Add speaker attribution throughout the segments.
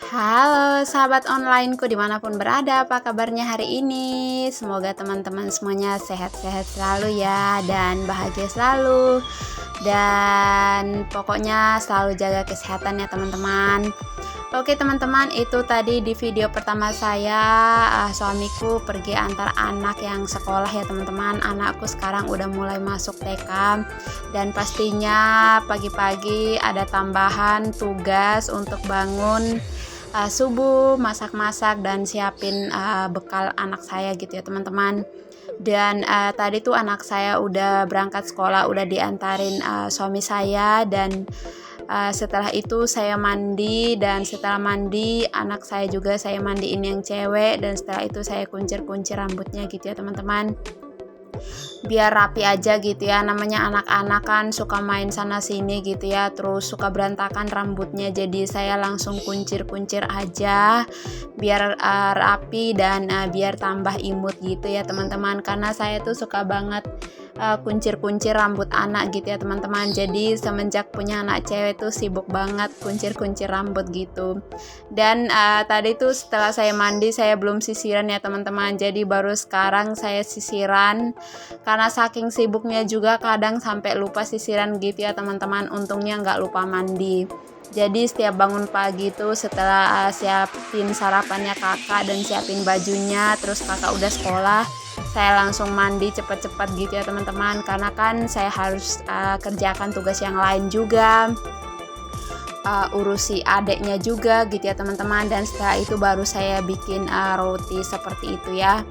Speaker 1: Halo sahabat onlineku dimanapun berada, apa kabarnya hari ini? Semoga teman-teman semuanya sehat-sehat selalu ya, dan bahagia selalu. Dan pokoknya selalu jaga kesehatan ya teman-teman. Oke teman-teman, itu tadi di video pertama saya, suamiku pergi antar anak yang sekolah ya teman-teman. Anakku sekarang udah mulai masuk TK, dan pastinya pagi-pagi ada tambahan tugas untuk bangun subuh, masak-masak dan siapin bekal anak saya gitu ya teman-teman. Dan tadi tuh anak saya udah berangkat sekolah, udah diantarin suami saya, dan setelah itu saya mandi, dan setelah mandi anak saya juga saya mandiin yang cewek, dan setelah itu saya kuncir-kuncir rambutnya gitu ya teman-teman, biar rapi aja gitu ya. Namanya anak-anak kan suka main sana sini gitu ya, terus suka berantakan rambutnya, jadi saya langsung kuncir-kuncir aja biar rapi dan biar tambah imut gitu ya teman-teman, karena saya tuh suka banget kuncir-kuncir rambut anak gitu ya teman-teman. Jadi semenjak punya anak cewek tuh sibuk banget kuncir-kuncir rambut gitu. Dan tadi tuh setelah saya mandi saya belum sisiran ya teman-teman, jadi baru sekarang saya sisiran, karena saking sibuknya juga kadang sampai lupa sisiran gitu ya teman-teman. Untungnya nggak lupa mandi. Jadi setiap bangun pagi tuh setelah siapin sarapannya kakak dan siapin bajunya, terus kakak udah sekolah, saya langsung mandi cepat-cepat gitu ya teman-teman, karena kan saya harus kerjakan tugas yang lain juga, urusi adeknya juga gitu ya teman-teman. Dan setelah itu baru saya bikin roti seperti itu ya.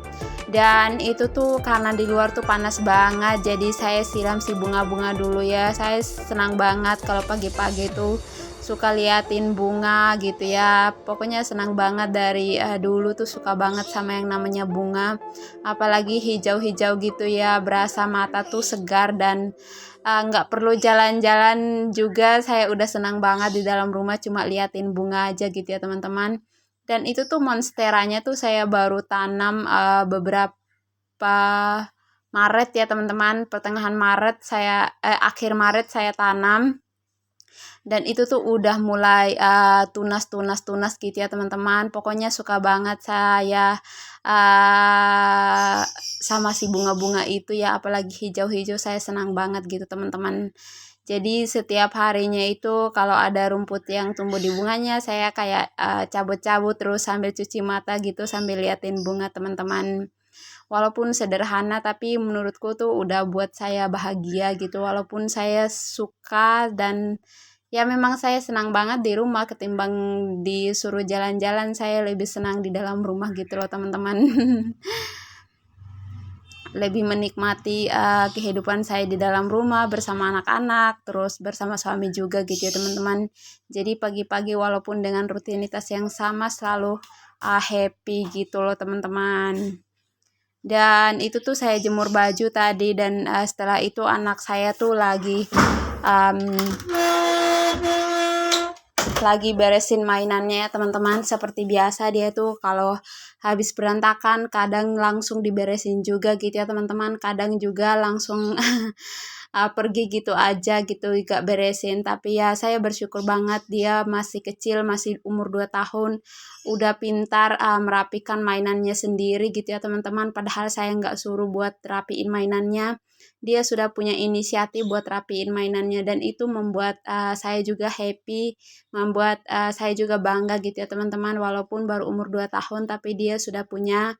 Speaker 1: Dan itu tuh karena di luar tuh panas banget, jadi saya siram si bunga-bunga dulu ya. Saya senang banget kalau pagi-pagi tuh suka liatin bunga gitu ya. Pokoknya senang banget dari dulu tuh suka banget sama yang namanya bunga, apalagi hijau-hijau gitu ya, berasa mata tuh segar. Dan nggak perlu jalan-jalan juga, saya udah senang banget di dalam rumah cuma liatin bunga aja gitu ya teman-teman. Dan itu tuh monsteranya tuh saya baru tanam beberapa Maret ya teman-teman, pertengahan Maret saya akhir Maret saya tanam, dan itu tuh udah mulai tunas gitu ya teman-teman. Pokoknya suka banget saya sama si bunga-bunga itu ya, apalagi hijau-hijau, saya senang banget gitu teman-teman. Jadi setiap harinya itu kalau ada rumput yang tumbuh di bunganya, saya kayak cabut-cabut terus sambil cuci mata gitu sambil liatin bunga teman-teman. Walaupun sederhana tapi menurutku tuh udah buat saya bahagia gitu. Walaupun saya suka, dan ya memang saya senang banget di rumah ketimbang disuruh jalan-jalan, saya lebih senang di dalam rumah gitu loh teman-teman. Lebih menikmati kehidupan saya di dalam rumah bersama anak-anak, terus bersama suami juga gitu ya teman-teman. Jadi pagi-pagi walaupun dengan rutinitas yang sama selalu happy gitu loh teman-teman. Dan itu tuh saya jemur baju tadi, dan setelah itu anak saya tuh um, lagi beresin mainannya ya teman-teman. Seperti biasa dia tuh kalau habis berantakan kadang langsung diberesin juga gitu ya teman-teman, kadang juga langsung pergi gitu aja gitu gak beresin. Tapi ya saya bersyukur banget dia masih kecil, masih umur 2 tahun, udah pintar merapikan mainannya sendiri gitu ya teman-teman. Padahal saya nggak suruh buat rapiin mainannya, dia sudah punya inisiatif buat rapiin mainannya, dan itu membuat saya juga happy, membuat saya juga bangga gitu ya teman-teman. Walaupun baru umur 2 tahun tapi dia sudah punya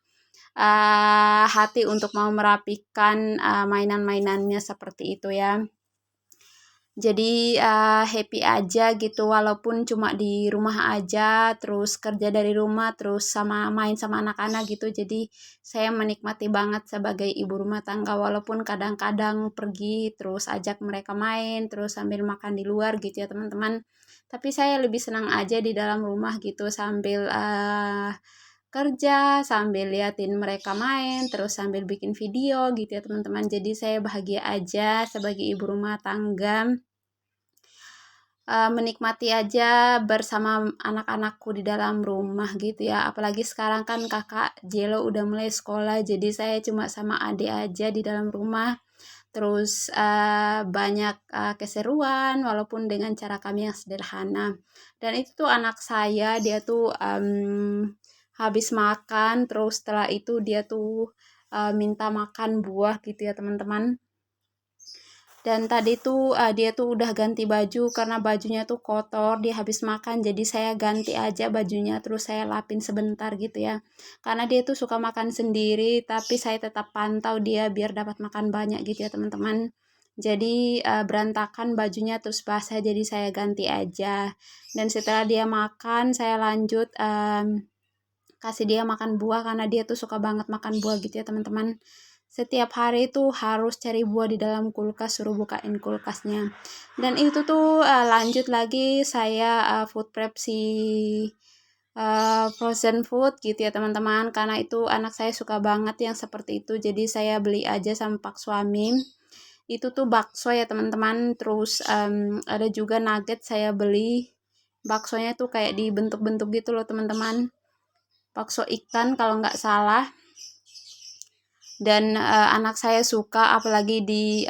Speaker 1: hati untuk mau merapikan mainan-mainannya seperti itu ya. Jadi happy aja gitu, walaupun cuma di rumah aja, terus kerja dari rumah, terus sama main sama anak-anak gitu. Jadi saya menikmati banget sebagai ibu rumah tangga, walaupun kadang-kadang pergi terus ajak mereka main, terus sambil makan di luar gitu ya teman-teman. Tapi saya lebih senang aja di dalam rumah gitu, sambil kerja, sambil liatin mereka main, terus sambil bikin video gitu ya teman-teman. Jadi saya bahagia aja sebagai ibu rumah tangga, menikmati aja bersama anak-anakku di dalam rumah gitu ya. Apalagi sekarang kan kakak Jelo udah mulai sekolah, jadi saya cuma sama adik aja di dalam rumah. terus banyak keseruan walaupun dengan cara kami yang sederhana. Dan itu tuh anak saya, dia tuh habis makan, terus setelah itu dia tuh minta makan buah gitu ya teman-teman. Dan tadi tuh dia tuh udah ganti baju karena bajunya tuh kotor, dia habis makan, jadi saya ganti aja bajunya, terus saya lapin sebentar gitu ya. Karena dia tuh suka makan sendiri, tapi saya tetap pantau dia biar dapat makan banyak gitu ya teman-teman. Jadi berantakan bajunya terus basah, jadi saya ganti aja. Dan setelah dia makan, saya lanjut kasih dia makan buah karena dia tuh suka banget makan buah gitu ya teman-teman. Setiap hari itu harus cari buah di dalam kulkas, suruh bukain kulkasnya. Dan itu tuh lanjut lagi saya food prep si frozen food gitu ya teman-teman, karena itu anak saya suka banget yang seperti itu, jadi saya beli aja sama pak suami. Itu tuh bakso ya teman-teman, terus ada juga nugget saya beli. Baksonya tuh kayak dibentuk-bentuk gitu loh teman-teman, bakso ikan kalau nggak salah. Dan anak saya suka, apalagi di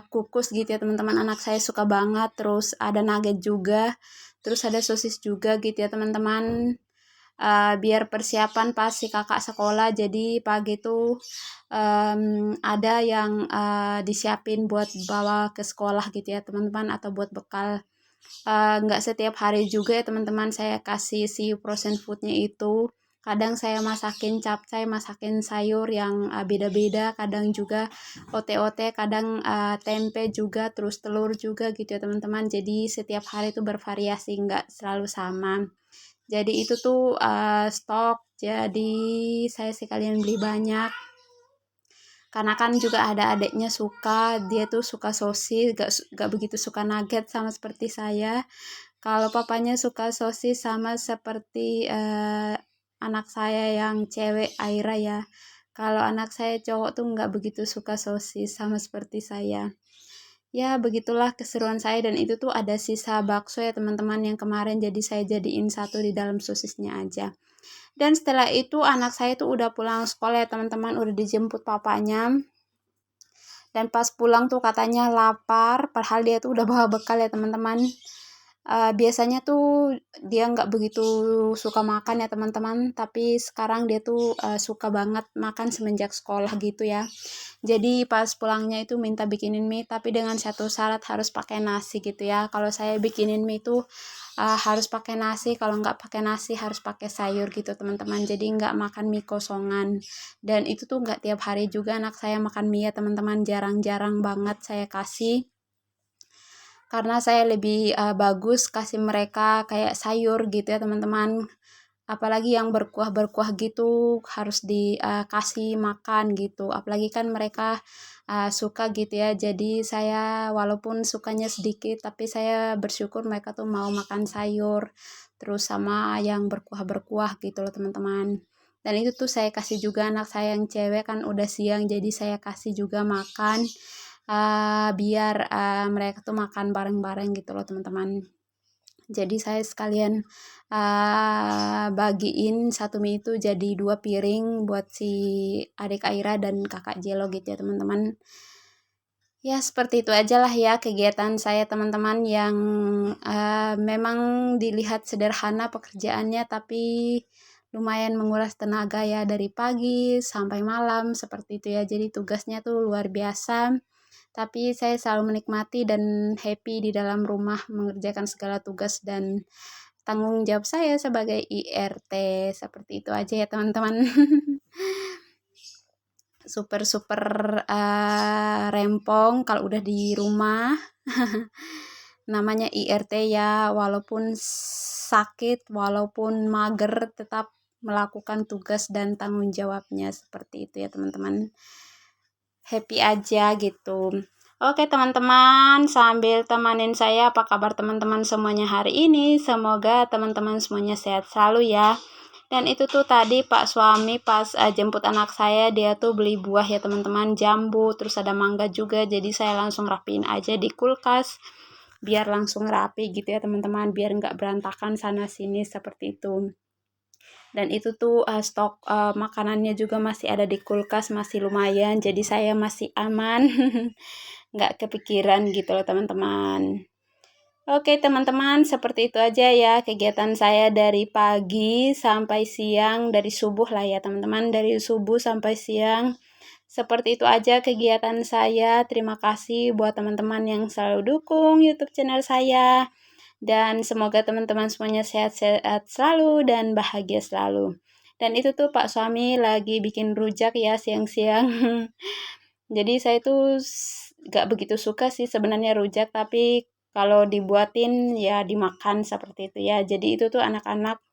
Speaker 1: kukus gitu ya teman-teman, anak saya suka banget. Terus ada nugget juga, terus ada sosis juga gitu ya teman-teman, biar persiapan pas si kakak sekolah. Jadi pagi tuh ada yang disiapin buat bawa ke sekolah gitu ya teman-teman, atau buat bekal. Nggak setiap hari juga ya teman-teman saya kasih si frozen foodnya itu. Kadang saya masakin capcay, masakin sayur yang beda-beda, kadang juga ote-ote, kadang tempe juga, terus telur juga gitu ya teman-teman. Jadi setiap hari itu bervariasi, nggak selalu sama. Jadi itu tuh stok, jadi saya sekalian beli banyak. Karena kan juga ada adiknya suka, dia tuh suka sosis, gak begitu suka nugget sama seperti saya. Kalau papanya suka sosis sama seperti anak saya yang cewek Aira ya. Kalau anak saya cowok tuh nggak begitu suka sosis sama seperti saya. Ya begitulah keseruan saya, dan itu tuh ada sisa bakso ya teman-teman yang kemarin, jadi saya jadiin satu di dalam sosisnya aja. Dan setelah itu anak saya tuh udah pulang sekolah ya teman-teman, udah dijemput papanya. Dan pas pulang tuh katanya lapar, padahal dia tuh udah bawa bekal ya teman-teman. Biasanya tuh dia nggak begitu suka makan ya teman-teman, tapi sekarang dia tuh suka banget makan semenjak sekolah gitu ya. Jadi pas pulangnya itu minta bikinin mie, tapi dengan satu syarat harus pakai nasi gitu ya. Kalau saya bikinin mie itu harus pakai nasi, kalau nggak pakai nasi harus pakai sayur gitu teman-teman. Jadi nggak makan mie kosongan. Dan itu tuh nggak tiap hari juga anak saya makan mie ya teman-teman, jarang-jarang banget saya kasih. Karena saya lebih bagus kasih mereka kayak sayur gitu ya teman-teman. Apalagi yang berkuah-berkuah gitu harus dikasih makan gitu. Apalagi kan mereka suka gitu ya. Jadi saya walaupun sukanya sedikit, tapi saya bersyukur mereka tuh mau makan sayur. Terus sama yang berkuah-berkuah gitu loh teman-teman. Dan itu tuh saya kasih juga anak saya yang cewek, kan udah siang, jadi saya kasih juga makan. Biar mereka tuh makan bareng-bareng gitu loh teman-teman. Jadi saya sekalian bagiin satu mie itu jadi 2 piring buat si adik Aira dan kakak Jelo gitu ya teman-teman. Ya seperti itu aja lah ya kegiatan saya teman-teman, yang memang dilihat sederhana pekerjaannya, tapi lumayan menguras tenaga ya, dari pagi sampai malam seperti itu ya. Jadi tugasnya tuh luar biasa. Tapi saya selalu menikmati dan happy di dalam rumah mengerjakan segala tugas dan tanggung jawab saya sebagai IRT. Seperti itu aja ya teman-teman. Super-super rempong kalau udah di rumah. Namanya IRT ya, walaupun sakit, walaupun mager, tetap melakukan tugas dan tanggung jawabnya, seperti itu ya teman-teman. Happy aja gitu. Oke teman-teman, sambil temanin saya apa kabar teman-teman semuanya hari ini. Semoga teman-teman semuanya sehat selalu ya. Dan itu tuh tadi Pak suami pas jemput anak saya, dia tuh beli buah ya teman-teman, jambu, terus ada mangga juga. Jadi saya langsung rapiin aja di kulkas biar langsung rapi gitu ya teman-teman, biar nggak berantakan sana sini seperti itu. Dan itu tuh stok makanannya juga masih ada di kulkas, masih lumayan, jadi saya masih aman. Nggak kepikiran gitu loh teman-teman. Oke teman-teman, seperti itu aja ya kegiatan saya dari pagi sampai siang, dari subuh lah ya teman-teman, dari subuh sampai siang. Seperti itu aja kegiatan saya. Terima kasih buat teman-teman yang selalu dukung YouTube channel saya. Dan semoga teman-teman semuanya sehat-sehat selalu dan bahagia selalu. Dan itu tuh Pak suami lagi bikin rujak ya siang-siang. Jadi saya tuh gak begitu suka sih sebenarnya rujak, tapi kalau dibuatin ya dimakan seperti itu ya. Jadi itu tuh anak-anak